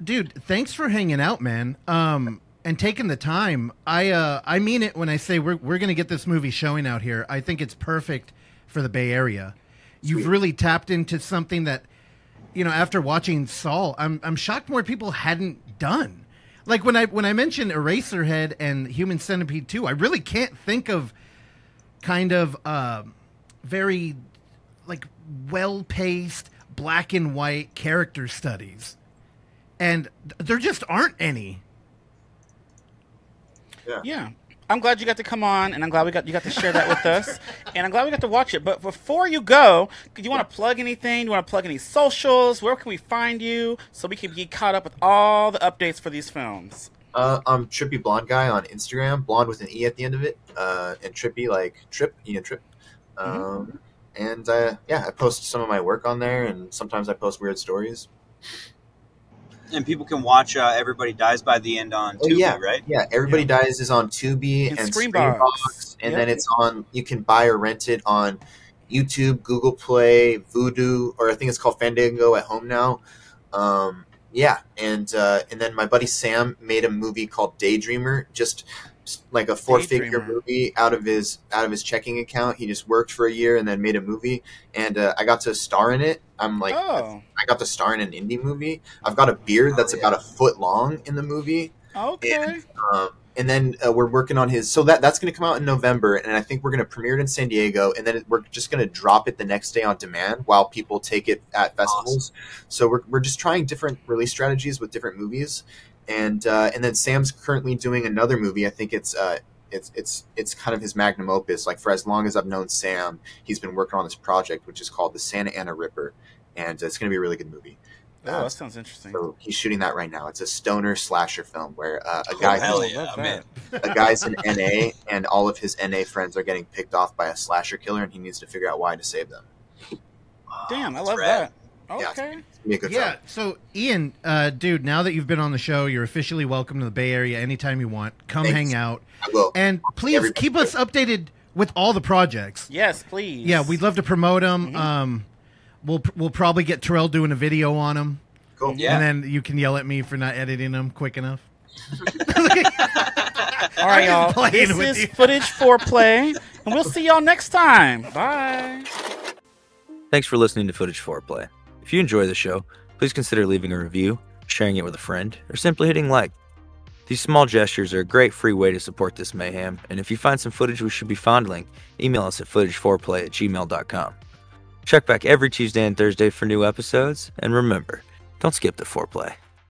dude, thanks for hanging out, man. And taking the time. I mean it when I say we're gonna get this movie showing out here. I think it's perfect for the Bay Area. You've really tapped into something that, after watching Saul, I'm shocked more people hadn't done. Like when I mentioned Eraserhead and Human Centipede 2, I really can't think of kind of very like well-paced black and white character studies. And there just aren't any. Yeah. I'm glad you got to come on, and I'm glad you got to share that with us, and I'm glad we got to watch it. But before you go, do you want to plug anything? Do you want to plug any socials? Where can we find you so we can be caught up with all the updates for these films? I'm Trippy Blonde Guy on Instagram, blonde with an E at the end of it, and Trippy like Tripp, Ian Tripp. And I post some of my work on there, and sometimes I post weird stories. And people can watch Everybody Dies by the End on Tubi, right? Yeah, Everybody Dies is on Tubi and Screambox. And then it's on, you can buy or rent it on YouTube, Google Play, Vudu, or I think it's called Fandango at home now. And then my buddy Sam made a movie called Daydreamer, just like a 4-figure movie out of his checking account. He just worked for a year and then made a movie, and I got to star in it. I got to star in an indie movie. I've got a beard that's about a foot long in the movie. Okay. And then we're working on his, so that's going to come out in November, and I think we're going to premiere it in San Diego, and then we're just going to drop it the next day on demand while people take it at festivals. Awesome. So we're just trying different release strategies with different movies, and then Sam's currently doing another movie. I think it's kind of his magnum opus. Like, for as long as I've known Sam, he's been working on this project, which is called the Santa Ana Ripper, and it's going to be a really good movie. Oh, that sounds interesting. So he's shooting that right now. It's a stoner slasher film where a guy's in NA, and all of his NA friends are getting picked off by a slasher killer, and he needs to figure out why to save them. Damn, I love that. Okay. Yeah, it's gonna be a good film. So Ian, dude, now that you've been on the show, you're officially welcome to the Bay Area anytime you want. Come hang out. I will. And please keep us updated with all the projects. Yes, please. Yeah, we'd love to promote them. Mm-hmm. We'll probably get Terrell doing a video on them. Cool. Yeah. And then you can yell at me for not editing them quick enough. All right, y'all. This is Footage Foreplay, and we'll see y'all next time. Bye. Thanks for listening to Footage Foreplay. If you enjoy the show, please consider leaving a review, sharing it with a friend, or simply hitting like. These small gestures are a great free way to support this mayhem, and if you find some footage we should be fondling, email us at footageforeplay@gmail.com. Check back every Tuesday and Thursday for new episodes, and remember, don't skip the foreplay.